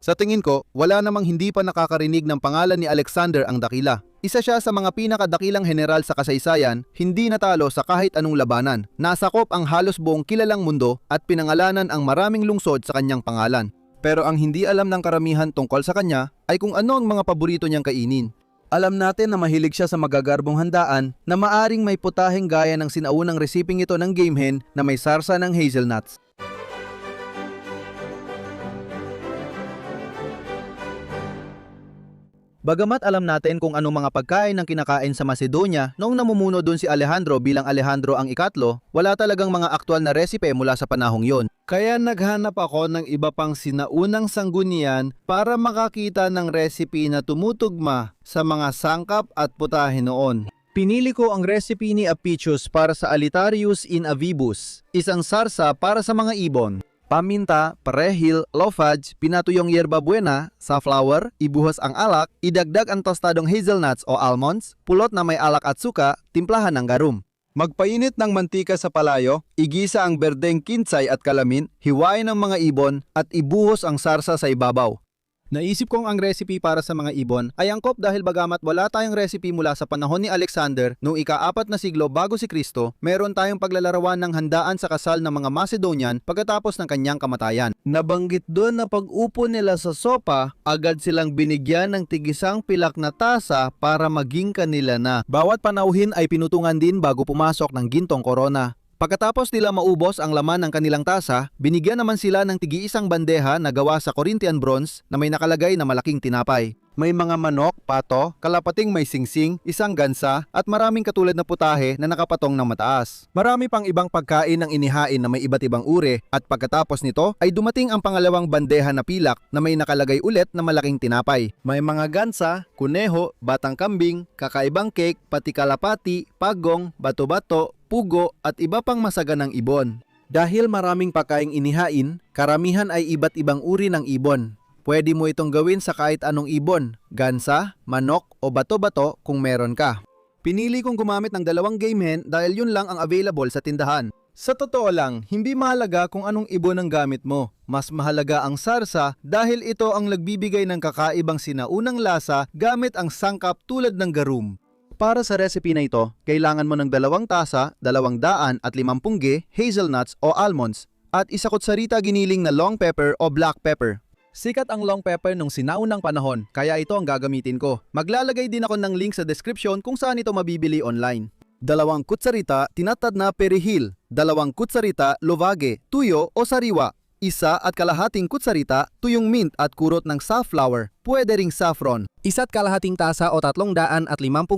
Sa tingin ko, wala namang hindi pa nakakarinig ng pangalan ni Alexander ang Dakila. Isa siya sa mga pinakadakilang general sa kasaysayan, hindi natalo sa kahit anong labanan. Nasakop ang halos buong kilalang mundo at pinangalanan ang maraming lungsod sa kanyang pangalan. Pero ang hindi alam ng karamihan tungkol sa kanya ay kung ano ang mga paborito niyang kainin. Alam natin na mahilig siya sa magagarbong handaan na maaring may putaheng gaya ng sinaunang resiping ito ng game hen na may sarsa ng hazelnuts. Bagamat alam natin kung anong mga pagkain ang kinakain sa Macedonia noong namumuno doon si Alejandro bilang Alejandro ang ikatlo, wala talagang mga aktwal na resipe mula sa panahong yon. Kaya naghanap ako ng iba pang sinaunang sanggunian para makakita ng recipe na tumutugma sa mga sangkap at putahe noon. Pinili ko ang recipe ni Apicius para sa Alitarius in Avibus, isang sarsa para sa mga ibon. Paminta, perehil, lofage, pinatuyong yerba buena, safflower, ibuhos ang alak, idagdag ang tostadong hazelnuts o almonds, pulot na may alak at suka, timplahan ng garum. Magpainit ng mantika sa palayo, igisa ang berdeng kinsay at kalamin, hiwain ang mga ibon at ibuhos ang sarsa sa ibabaw. Naisip kong ang recipe para sa mga ibon ay angkop dahil bagamat wala tayong recipe mula sa panahon ni Alexander noong ika-4 na siglo bago si Kristo, meron tayong paglalarawan ng handaan sa kasal ng mga Macedonian pagkatapos ng kanyang kamatayan. Nabanggit doon na pag-upo nila sa sopa, agad silang binigyan ng tigisang pilak na tasa para maging kanila na. Bawat panauhin ay pinutungan din bago pumasok ng gintong korona. Pagkatapos nila maubos ang laman ng kanilang tasa, binigyan naman sila ng tig-iisang bandeha na gawa sa Corinthian bronze na may nakalagay na malaking tinapay. May mga manok, pato, kalapating may singsing, isang gansa at maraming katulad na putahe na nakapatong ng mataas. Marami pang ibang pagkain ng inihain na may iba't ibang uri at pagkatapos nito ay dumating ang pangalawang bandeha na pilak na may nakalagay ulit na malaking tinapay. May mga gansa, kuneho, batang kambing, kakaibang cake, pati kalapati, pagong, bato-bato, pugo at iba pang masaganang ibon. Dahil maraming pagkaing inihain, karamihan ay iba't ibang uri ng ibon. Pwede mo itong gawin sa kahit anong ibon, gansa, manok o bato-bato kung meron ka. Pinili kong gumamit ng dalawang game hen dahil yun lang ang available sa tindahan. Sa totoo lang, hindi mahalaga kung anong ibon ang gamit mo. Mas mahalaga ang sarsa dahil ito ang nagbibigay ng kakaibang sinaunang lasa gamit ang sangkap tulad ng garum. Para sa recipe na ito, kailangan mo ng 2 tasa, 250 g hazelnuts o almonds at 1 kutsarita giniling na long pepper o black pepper. Sikat ang long pepper nung sinaunang panahon, kaya ito ang gagamitin ko. Maglalagay din ako ng link sa description kung saan ito mabibili online. 2 kutsarita tinatad na perihil, 2 kutsarita lovage, tuyo o sariwa, 1 at kalahating kutsarita tuyong mint at kurot ng safflower, pwede ring saffron. 1 at kalahating tasa o 350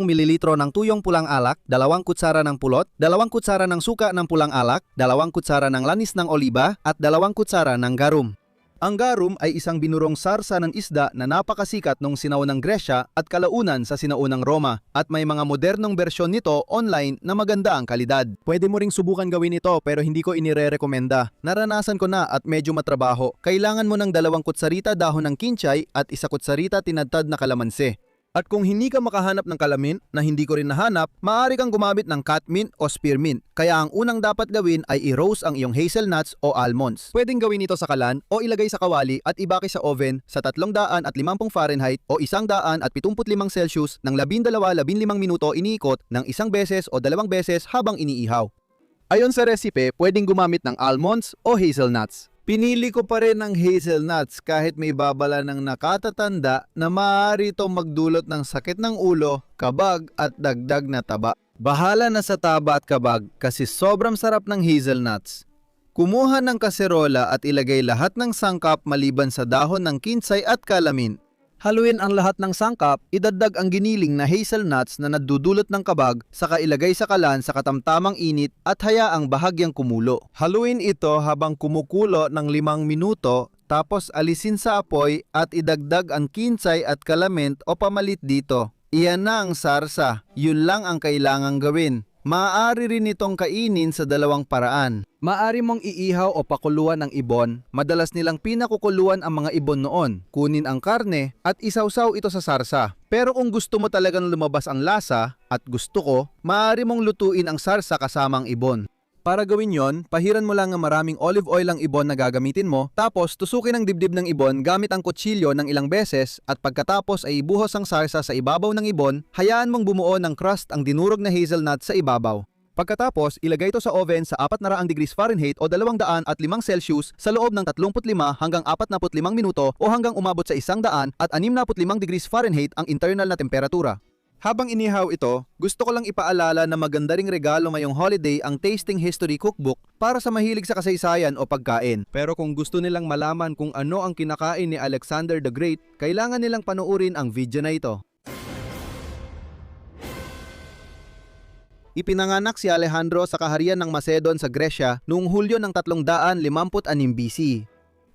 ml ng tuyong pulang alak, 2 kutsara ng pulot, 2 kutsara ng suka ng pulang alak, 2 kutsara ng lanis ng oliba at 2 kutsara ng garum. Ang garum ay isang binurong sarsa ng isda na napakasikat noong sinaunang Gresya at kalaunan sa sinaunang Roma at may mga modernong bersyon nito online na maganda ang kalidad. Pwede mo ring subukan gawin ito pero hindi ko inirerekomenda. Naranasan ko na at medyo matrabaho. Kailangan mo ng 2 kutsarita dahon ng kinchay at 1 kutsarita tinadtad na kalamansi. At kung hindi ka makahanap ng kalamin na hindi ko rin nahanap, maaari kang gumamit ng catmint o spearmint. Kaya ang unang dapat gawin ay i-roast ang iyong hazelnuts o almonds. Pwedeng gawin ito sa kalan o ilagay sa kawali at ibake sa oven sa 350 Fahrenheit o 175 Celsius ng 12-15 minuto iniikot ng 1 beses o 2 beses habang iniihaw. Ayon sa recipe, pwedeng gumamit ng almonds o hazelnuts. Pinili ko pa rin ng hazelnuts kahit may babala ng nakatatanda na maaari itong magdulot ng sakit ng ulo, kabag at dagdag na taba. Bahala na sa taba at kabag kasi sobrang sarap ng hazelnuts. Kumuha ng kaserola at ilagay lahat ng sangkap maliban sa dahon ng kinsay at kalamin. Haluin ang lahat ng sangkap, idagdag ang giniling na hazelnuts na nadudulot ng kabag, saka ilagay sa kalan sa katamtamang init at hayaang bahagyang kumulo. Haluin ito habang kumukulo ng 5 minuto, tapos alisin sa apoy at idagdag ang kinsay at kalament o pamalit dito. Iyan na ang sarsa, yun lang ang kailangang gawin. Maaari rin itong kainin sa 2 paraan. Maaari mong iihaw o pakuluan ng ibon. Madalas nilang pinakukuluan ang mga ibon noon. Kunin ang karne at isawsaw ito sa sarsa. Pero kung gusto mo talagang lumabas ang lasa, at gusto ko, maaari mong lutuin ang sarsa kasamang ibon. Para gawin yon, pahiran mo lang ng maraming olive oil ang ibon na gagamitin mo, tapos tusukin ang dibdib ng ibon gamit ang kutsilyo ng ilang beses at pagkatapos ay ibuhos ang sarsa sa ibabaw ng ibon, hayaan mong bumuo ng crust ang dinurog na hazelnut sa ibabaw. Pagkatapos, ilagay ito sa oven sa 400 degrees Fahrenheit o 205 Celsius sa loob ng 35 hanggang 45 minuto o hanggang umabot sa 165 degrees Fahrenheit ang internal na temperatura. Habang inihaw ito, gusto ko lang ipaalala na maganda ring regalo ngayong holiday ang Tasting History Cookbook para sa mahilig sa kasaysayan o pagkain. Pero kung gusto nilang malaman kung ano ang kinakain ni Alexander the Great, kailangan nilang panoorin ang video na ito. Ipinanganak si Alejandro sa kaharian ng Macedon sa Gresya noong Hulyo ng 356 BC.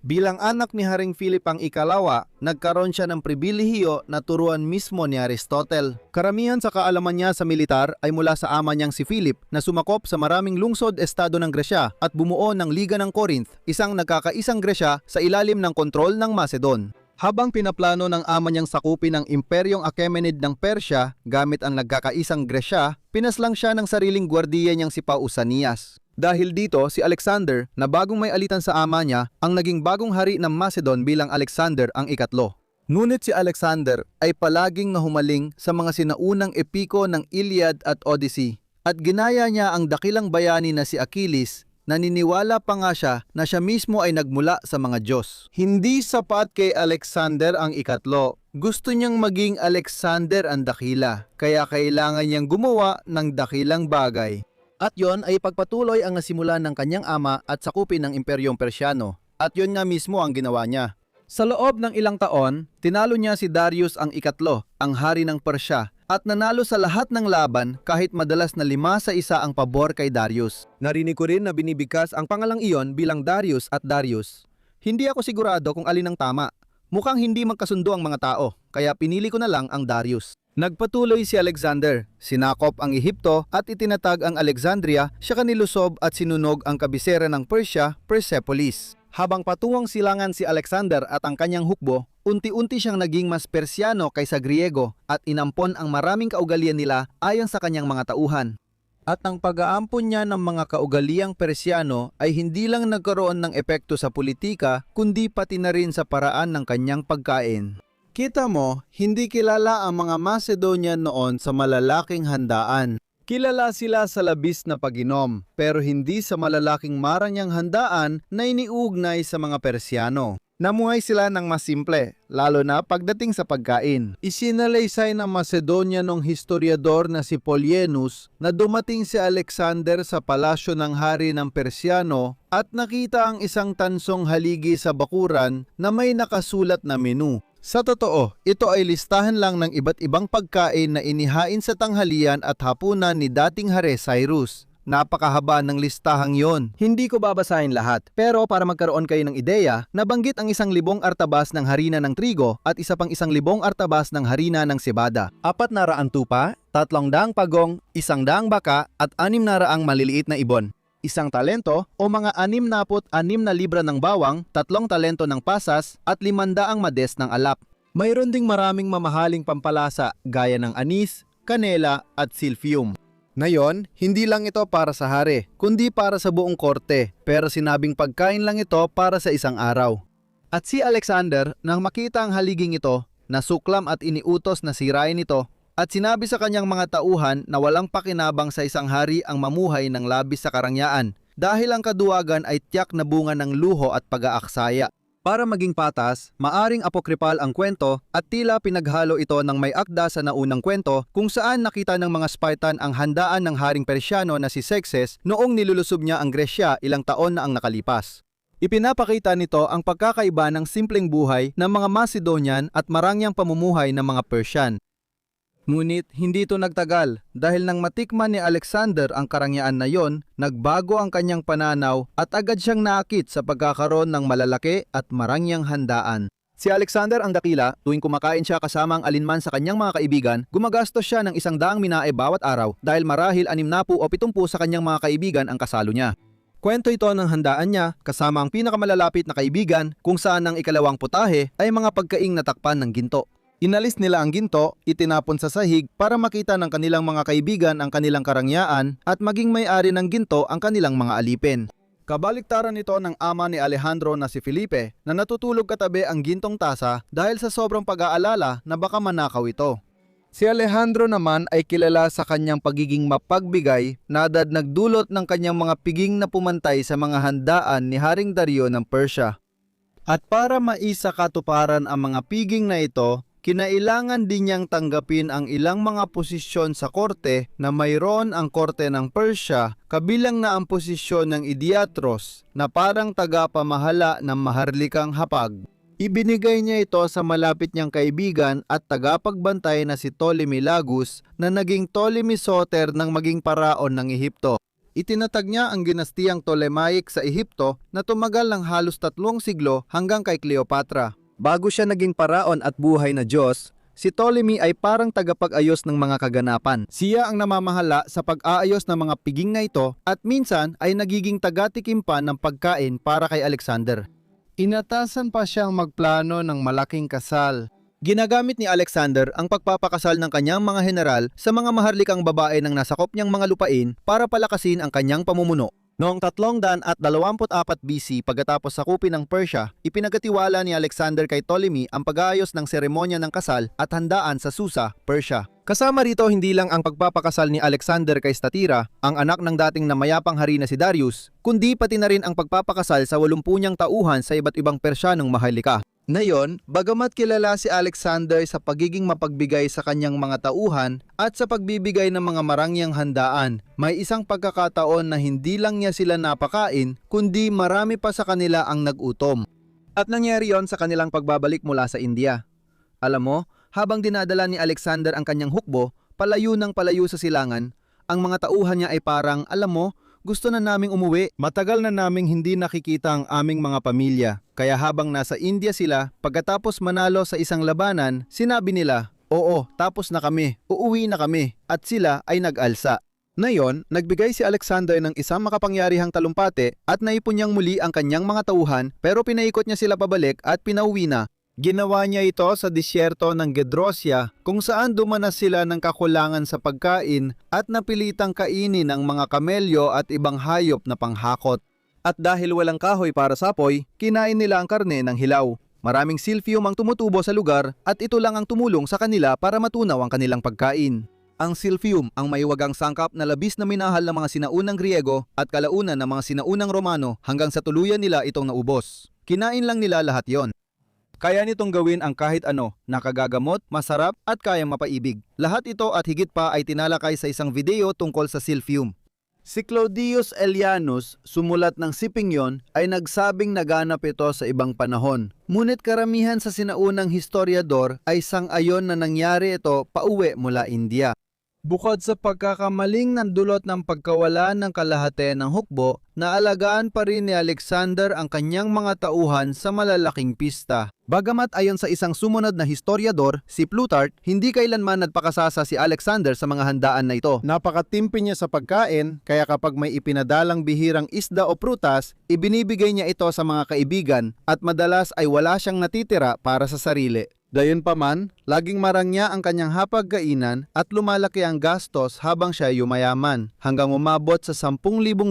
Bilang anak ni Haring Philip ang ikalawa, nagkaroon siya ng pribilehiyo na turuan mismo ni Aristotle. Karamihan sa kaalaman niya sa militar ay mula sa ama niyang si Philip na sumakop sa maraming lungsod-estado ng Gresya at bumuo ng Liga ng Corinth, isang nagkakaisang Gresya sa ilalim ng kontrol ng Macedon. Habang pinaplano ng ama niyang sakupin ang Imperyong Achaemenid ng Persya gamit ang nagkakaisang Gresya, pinaslang siya ng sariling gwardiya niyang si Pausanias. Dahil dito, si Alexander, na bagong may alitan sa ama niya, ang naging bagong hari ng Macedon bilang Alexander ang ikatlo. Ngunit si Alexander ay palaging nahumaling sa mga sinaunang epiko ng Iliad at Odyssey, at ginaya niya ang dakilang bayani na si Achilles. Naniniwala pa nga siya na siya mismo ay nagmula sa mga Diyos. Hindi sapat kay Alexander ang ikatlo. Gusto niyang maging Alexander ang dakila, kaya kailangan niyang gumawa ng dakilang bagay. At yon ay pagpatuloy ang nasimulan ng kanyang ama at sakupin ng Imperyong Persyano. At yon nga mismo ang ginawa niya. Sa loob ng ilang taon, tinalo niya si Darius ang ikatlo, ang hari ng Persya, at nanalo sa lahat ng laban kahit madalas na 5-1 ang pabor kay Darius. Narinig ko rin na binibigkas ang pangalang iyon bilang Darius at Darius. Hindi ako sigurado kung alin ang tama. Mukhang hindi magkasundo ang mga tao, kaya pinili ko na lang ang Darius. Nagpatuloy si Alexander, sinakop ang Ehipto at itinatag ang Alexandria, siya kanilusob at sinunog ang kabisera ng Persya, Persepolis. Habang patuwang silangan si Alexander at ang kanyang hukbo, unti-unti siyang naging mas Persyano kaysa Griego at inampon ang maraming kaugalian nila ayon sa kanyang mga tauhan. At ang pag-aampon niya ng mga kaugaliang Persyano ay hindi lang nagkaroon ng epekto sa politika kundi pati na rin sa paraan ng kanyang pagkain. Kita mo, hindi kilala ang mga Macedonian noon sa malalaking handaan. Kilala sila sa labis na pag-inom, pero hindi sa malalaking maranyang handaan na iniugnay sa mga Persyano. Namuhay sila ng mas simple, lalo na pagdating sa pagkain. Isinalaysay ng Macedonianong historiador na si Polyenus na dumating si Alexander sa palasyo ng hari ng Persyano at nakita ang isang tansong haligi sa bakuran na may nakasulat na menu. Sa totoo, ito ay listahan lang ng iba't ibang pagkain na inihain sa tanghalian at hapunan ni dating Hari Cyrus. Napakahaba ng listahang yon. Hindi ko babasahin lahat, pero para magkaroon kayo ng ideya, nabanggit ang 1,000 artabas ng harina ng trigo at isa pang 1,000 artabas ng harina ng cebada, 400 tupa, 300 pagong, 100 baka at 600 maliliit na ibon. 1 talento o mga 66 na libra ng bawang, 3 talento ng pasas at 500 mades ng alap. Mayroon ding maraming mamahaling pampalasa gaya ng anis, kanela at silphium. Ngayon, hindi lang ito para sa hari, kundi para sa buong korte, pero sinabing pagkain lang ito para sa isang araw. At si Alexander, nang makita ang haliging ito, nasuklam at iniutos na sirain ito, at sinabi sa kanyang mga tauhan na walang pakinabang sa isang hari ang mamuhay ng labis sa karangyaan, dahil ang kaduwagan ay tiyak na bunga ng luho at pag-aaksaya. Para maging patas, maaring apokripal ang kwento at tila pinaghalo ito ng may akda sa naunang kwento kung saan nakita ng mga Spartan ang handaan ng haring Persyano na si Xerxes noong nilulusob niya ang Gresya ilang taon na ang nakalipas. Ipinapakita nito ang pagkakaiba ng simpleng buhay ng mga Macedonian at marangyang pamumuhay ng mga Persian. Ngunit hindi ito nagtagal dahil nang matikman ni Alexander ang karangyaan na yon, nagbago ang kanyang pananaw at agad siyang naakit sa pagkakaroon ng malalaki at marangyang handaan. Si Alexander ang dakila, tuwing kumakain siya kasama ang alinman sa kanyang mga kaibigan, gumagastos siya ng 100 minae bawat araw dahil marahil 60 o 70 sa kanyang mga kaibigan ang kasalo niya. Kwento ito ng handaan niya kasama ang pinakamalalapit na kaibigan kung saan ang ikalawang putahe ay mga pagkaing natakpan ng ginto. Inalis nila ang ginto, itinapon sa sahig para makita ng kanilang mga kaibigan ang kanilang karangyaan at maging may-ari ng ginto ang kanilang mga alipin. Kabaliktaran nito ng ama ni Alejandro na si Felipe na natutulog katabi ang gintong tasa dahil sa sobrang pag-aalala na baka manakaw ito. Si Alejandro naman ay kilala sa kanyang pagiging mapagbigay na nagdulot ng kanyang mga piging na pumantay sa mga handaan ni Haring Dario ng Persia. At para maisakatuparan ang mga piging na ito, kinailangan din niyang tanggapin ang ilang mga posisyon sa korte na mayroon ang korte ng Persia, kabilang na ang posisyon ng Idiatros na parang tagapamahala ng maharlikang hapag. Ibinigay niya ito sa malapit niyang kaibigan at tagapagbantay na si Ptolemy Lagus na naging Ptolemy Soter ng maging paraon ng Ehipto. Itinatag niya ang dinastiyang Ptolemaic sa Ehipto na tumagal ng halos 3 siglo hanggang kay Cleopatra. Bago siya naging paraon at buhay na Diyos, si Ptolemy ay parang tagapag-ayos ng mga kaganapan. Siya ang namamahala sa pag-aayos ng mga piging na ito at minsan ay nagiging tagatikim pa ng pagkain para kay Alexander. Inatasan pa siyang magplano ng malaking kasal. Ginagamit ni Alexander ang pagpapakasal ng kanyang mga general sa mga maharlikang babae ng nasakop niyang mga lupain para palakasin ang kanyang pamumuno. Noong 324 BC pagkatapos sakupin ng Persia, ipinagkatiwala ni Alexander kay Ptolemy ang pag-aayos ng seremonya ng kasal at handaan sa Susa, Persia. Kasama rito hindi lang ang pagpapakasal ni Alexander kay Statira, ang anak ng dating namayapang hari na si Darius, kundi pati na rin ang pagpapakasal sa 80 niyang tauhan sa iba't ibang Persyanong maharlika. Ngayon, bagamat kilala si Alexander sa pagiging mapagbigay sa kanyang mga tauhan at sa pagbibigay ng mga marangyang handaan, may isang pagkakataon na hindi lang niya sila napakain, kundi marami pa sa kanila ang nagutom. At nangyari yon sa kanilang pagbabalik mula sa India. Alam mo, habang dinadala ni Alexander ang kanyang hukbo, palayo ng palayo sa silangan, ang mga tauhan niya ay parang, alam mo, gusto na naming umuwi. Matagal na naming hindi nakikita ang aming mga pamilya. Kaya habang nasa India sila, pagkatapos manalo sa isang labanan, sinabi nila, oo, tapos na kami, uuwi na kami, at sila ay nag-alsa. Ngayon, nagbigay si Alexander ng isang makapangyarihang talumpate at naipon niyang muli ang kanyang mga tauhan pero pinaikot niya sila pabalik at pinauwi na. Ginawa niya ito sa disyerto ng Gedrosia kung saan dumanas sila ng kakulangan sa pagkain at napilitang kainin ang mga kamelyo at ibang hayop na panghakot. At dahil walang kahoy para sa apoy, kinain nila ang karne ng hilaw. Maraming silphium ang tumutubo sa lugar at ito lang ang tumulong sa kanila para matunaw ang kanilang pagkain. Ang silphium ang maiwagang sangkap na labis na minahal ng mga sinaunang Griego at kalaunan ng mga sinaunang Romano hanggang sa tuluyan nila itong naubos. Kinain lang nila lahat yon. Kaya nitong gawin ang kahit ano, nakagagamot, masarap at kayang mapaibig. Lahat ito at higit pa ay tinalakay sa isang video tungkol sa silphium. Si Claudius Aelianus, sumulat ng siping yon, ay nagsabing naganap ito sa ibang panahon. Ngunit karamihan sa sinaunang historiador ay sang-ayon na nangyari ito pauwi mula India. Bukod sa pagkakamaling nandulot ng pagkawala ng kalahati ng hukbo, naalagaan pa rin ni Alexander ang kanyang mga tauhan sa malalaking pista. Bagamat ayon sa isang sumunod na historiador, si Plutarch, hindi kailanman nagpakasasa si Alexander sa mga handaan na ito. Napakatimpi niya sa pagkain, kaya kapag may ipinadalang bihirang isda o prutas, ibinibigay niya ito sa mga kaibigan at madalas ay wala siyang natitira para sa sarili. Gayunpaman, laging marangya ang kanyang hapagkainan at lumalaki ang gastos habang siya yumayaman, hanggang umabot sa 10,000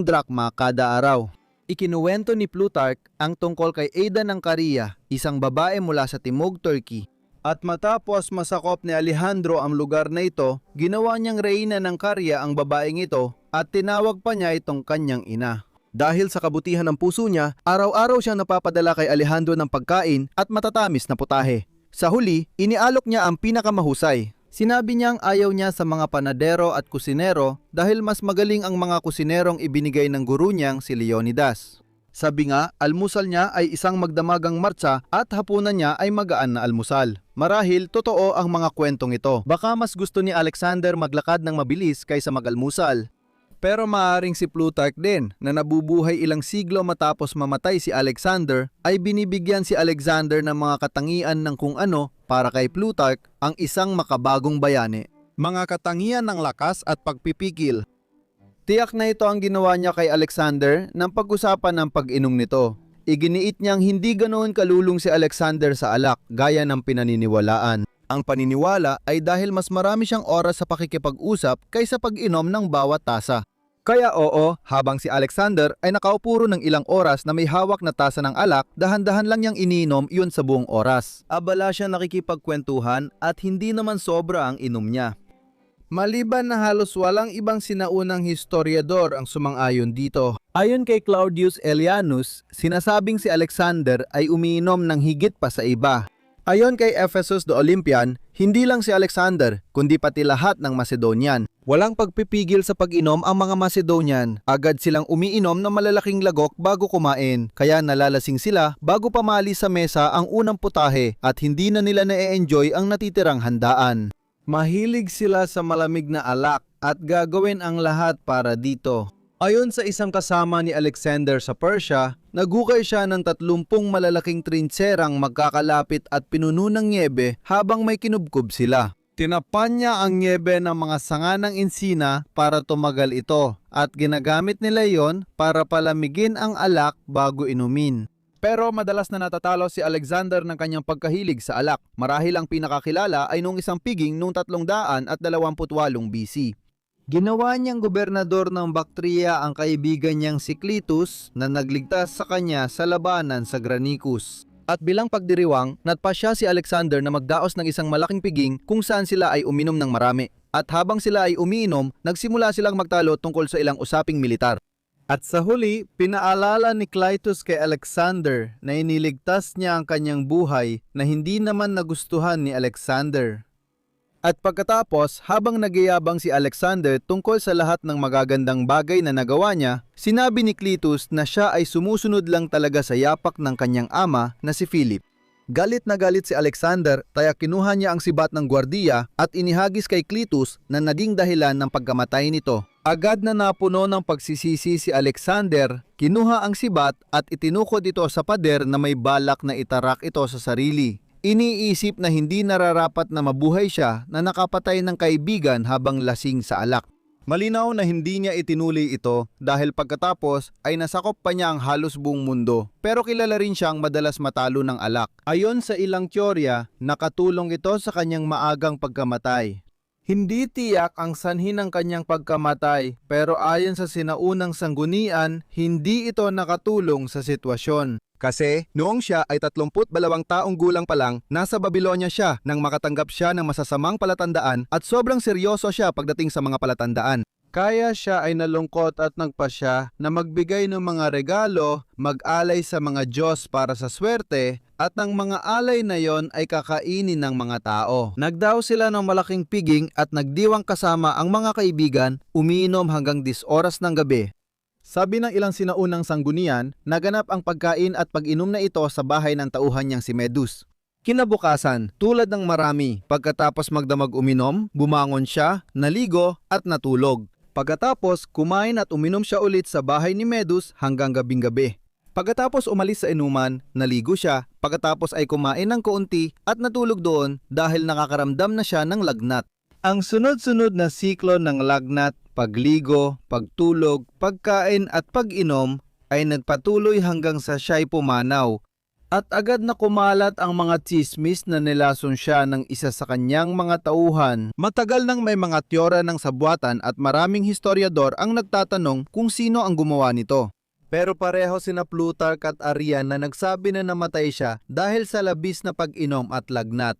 drakma kada araw. Ikinuwento ni Plutarch ang tungkol kay Ada ng Caria, isang babae mula sa timog Turkey. At matapos masakop ni Alejandro ang lugar na ito, ginawa niyang reyna ng Caria ang babaeng ito at tinawag pa niya itong kanyang ina. Dahil sa kabutihan ng puso niya, araw-araw siyang napapadala kay Alejandro ng pagkain at matatamis na putahe. Sa huli, inialok niya ang pinakamahusay. Sinabi niyang ayaw niya sa mga panadero at kusinero dahil mas magaling ang mga kusinerong ibinigay ng guru niyang si Leonidas. Sabi nga, almusal niya ay isang magdamagang martsa at hapunan niya ay magaan na almusal. Marahil totoo ang mga kwentong ito. Baka mas gusto ni Alexander maglakad ng mabilis kaysa mag-almusal. Pero maaaring si Plutarch din na nabubuhay ilang siglo matapos mamatay si Alexander ay binibigyan si Alexander ng mga katangian ng kung ano para kay Plutarch ang isang makabagong bayani. Mga katangian ng lakas at pagpipigil. Tiyak na ito ang ginawa niya kay Alexander nang pag-usapan ng pag-inom nito. Iginiit niyang hindi ganoon kalulong si Alexander sa alak gaya ng pinaniniwalaan. Ang paniniwala ay dahil mas marami siyang oras sa pakikipag-usap kaysa pag-inom ng bawat tasa. Kaya oo, habang si Alexander ay nakaupo ng ilang oras na may hawak na tasa ng alak, dahan-dahan lang niyang iniinom yun sa buong oras. Abala siya nakikipagkwentuhan at hindi naman sobra ang inom niya. Maliban na halos walang ibang sinaunang historiador ang sumang-ayon dito. Ayon kay Claudius Aelianus, sinasabing si Alexander ay umiinom ng higit pa sa iba. Ayon kay Ephesus the Olympian, hindi lang si Alexander, kundi pati lahat ng Macedonian. Walang pagpipigil sa pag-inom ang mga Macedonian. Agad silang umiinom ng malalaking lagok bago kumain, kaya nalalasing sila bago pamali sa mesa ang unang putahe at hindi na nila na-enjoy ang natitirang handaan. Mahilig sila sa malamig na alak at gagawin ang lahat para dito. Ayon sa isang kasama ni Alexander sa Persia, naghukay siya ng 30 malalaking trinserang magkakalapit at pinuno ng nyebe habang may kinubkob sila. Tinapan niya ang nyebe ng mga sanga ng insina para tumagal ito at ginagamit nila yon para palamigin ang alak bago inumin. Pero madalas na natatalo si Alexander ng kanyang pagkahilig sa alak. Marahil ang pinakakilala ay nung isang piging noong 328 BC. Ginawa niyang gobernador ng Bactria ang kaibigan niyang si Clitus na nagligtas sa kanya sa labanan sa Granicus. At bilang pagdiriwang, natpasya si Alexander na magdaos ng isang malaking piging kung saan sila ay uminom ng marami. At habang sila ay umiinom, nagsimula silang magtalo tungkol sa ilang usaping militar. At sa huli, pinaalala ni Clitus kay Alexander na iniligtas niya ang kanyang buhay na hindi naman nagustuhan ni Alexander. At pagkatapos, habang nagyayabang si Alexander tungkol sa lahat ng magagandang bagay na nagawa niya, sinabi ni Clitus na siya ay sumusunod lang talaga sa yapak ng kanyang ama na si Philip. Galit na galit si Alexander, kaya kinuha niya ang sibat ng gwardiya at inihagis kay Clitus na naging dahilan ng pagkamatay nito. Agad na napuno ng pagsisisi si Alexander, kinuha ang sibat at itinukod ito sa pader na may balak na itarak ito sa sarili. Iniisip na hindi nararapat na mabuhay siya na nakapatay ng kaibigan habang lasing sa alak. Malinaw na hindi niya itinuloy ito dahil pagkatapos ay nasakop pa niya ang halos buong mundo. Pero kilala rin siyang madalas matalo ng alak. Ayon sa ilang teorya, nakatulong ito sa kanyang maagang pagkamatay. Hindi tiyak ang sanhi ng kanyang pagkamatay, pero ayon sa sinaunang sanggunian, hindi ito nakatulong sa sitwasyon. Kasi noong siya ay 32 taong gulang pa lang, nasa Babylonia siya nang makatanggap siya ng masasamang palatandaan at sobrang seryoso siya pagdating sa mga palatandaan. Kaya siya ay nalungkot at nagpasya na magbigay ng mga regalo, mag-alay sa mga Diyos para sa swerte, at ang mga alay na yon ay kakainin ng mga tao. Nagdaw sila ng malaking piging at nagdiwang kasama ang mga kaibigan, umiinom hanggang 10 oras ng gabi. Sabi ng ilang sinaunang sanggunian, naganap ang pagkain at pag-inom na ito sa bahay ng tauhan niyang si Medus. Kinabukasan, tulad ng marami, pagkatapos magdamag uminom, bumangon siya, naligo at natulog. Pagkatapos, kumain at uminom siya ulit sa bahay ni Medus hanggang gabing-gabi. Pagkatapos umalis sa inuman, naligo siya, pagkatapos ay kumain ng kaunti at natulog doon dahil nakakaramdam na siya ng lagnat. Ang sunod-sunod na siklo ng lagnat, pagligo, pagtulog, pagkain at pag-inom ay nagpatuloy hanggang sa siya'y pumanaw. At agad na kumalat ang mga tsismis na nilason siya ng isa sa kanyang mga tauhan. Matagal nang may mga teorya ng sabwatan at maraming historiador ang nagtatanong kung sino ang gumawa nito. Pero pareho sina Plutarch at Arrian na nagsabi na namatay siya dahil sa labis na pag-inom at lagnat.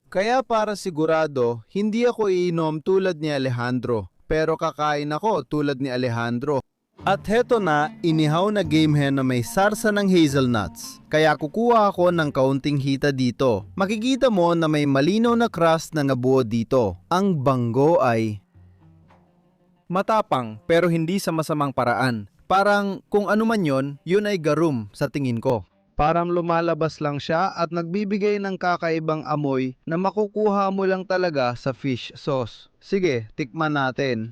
Kaya para sigurado, hindi ako iinom tulad ni Alejandro, pero kakain ako tulad ni Alejandro. At heto na, inihaw na game hen na may sarsa ng hazelnuts. Kaya kukuha ako ng kaunting hita dito. Makikita mo na may malinaw na crust na nabuo dito. Ang banggo ay matapang pero hindi sa masamang paraan. Parang kung ano man yon, yun ay garum sa tingin ko. Parang lumalabas lang siya at nagbibigay ng kakaibang amoy na makukuha mo lang talaga sa fish sauce. Sige, tikman natin.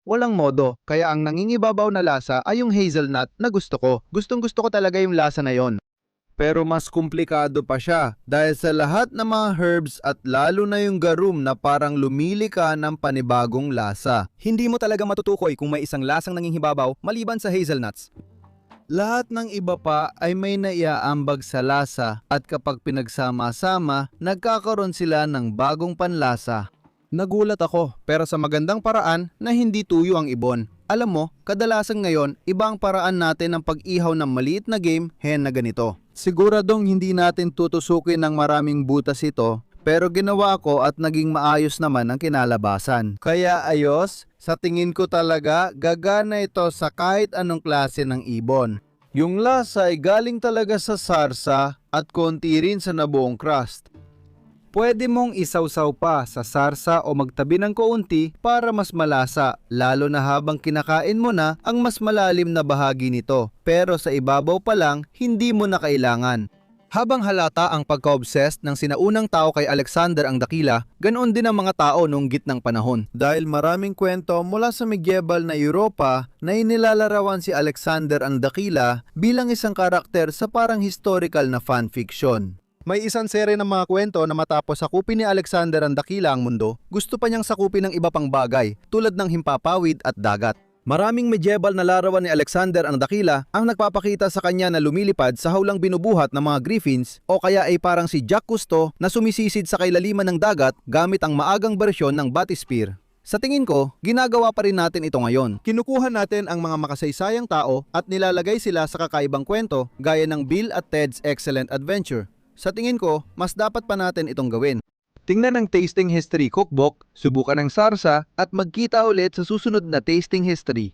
Walang modo, kaya ang nangingibabaw na lasa ay yung hazelnut na gusto ko. Gustong-gusto ko talaga yung lasa na yon. Pero mas komplikado pa siya dahil sa lahat ng mga herbs at lalo na yung garum na parang lumili ka ng panibagong lasa. Hindi mo talaga matutukoy kung may isang lasang nangingibabaw maliban sa hazelnuts. Lahat ng iba pa ay may naiaambag sa lasa at kapag pinagsama-sama, nagkakaroon sila ng bagong panlasa. Nagulat ako pero sa magandang paraan na hindi tuyo ang ibon. Alam mo, kadalasan ngayon, iba ang paraan natin ng pag-ihaw ng maliit na game hen na ganito. Siguradong hindi natin tutusukin ng maraming butas ito, pero ginawa ko at naging maayos naman ang kinalabasan. Kaya ayos, sa tingin ko talaga gagana ito sa kahit anong klase ng ibon. Yung lasa ay galing talaga sa sarsa at konti rin sa nabuong crust. Pwede mong isawsaw pa sa sarsa o magtabi ng kaunti para mas malasa, lalo na habang kinakain mo na ang mas malalim na bahagi nito. Pero sa ibabaw pa lang, hindi mo na kailangan. Habang halata ang pagka-obsessed ng sinaunang tao kay Alexander ang Dakila, ganoon din ang mga tao noong gitnang panahon. Dahil maraming kwento mula sa medieval na Europa na inilalarawan si Alexander ang Dakila bilang isang karakter sa parang historical na fanfiction. May isang sere ng mga kwento na matapos sakupin ni Alexander ang Dakila ang mundo, gusto pa niyang sakupin ng iba pang bagay tulad ng himpapawid at dagat. Maraming medieval na larawan ni Alexander ang Dakila ang nagpapakita sa kanya na lumilipad sa hawlang binubuhat ng mga griffins o kaya ay parang si Jacques Cousteau na sumisisid sa kailaliman ng dagat gamit ang maagang bersyon ng bathysphere. Sa tingin ko, ginagawa pa rin natin ito ngayon. Kinukuha natin ang mga makasaysayang tao at nilalagay sila sa kakaibang kwento gaya ng Bill at Ted's Excellent Adventure. Sa tingin ko, mas dapat pa natin itong gawin. Tingnan ang Tasting History Cookbook, subukan ng sarsa at magkita ulit sa susunod na Tasting History.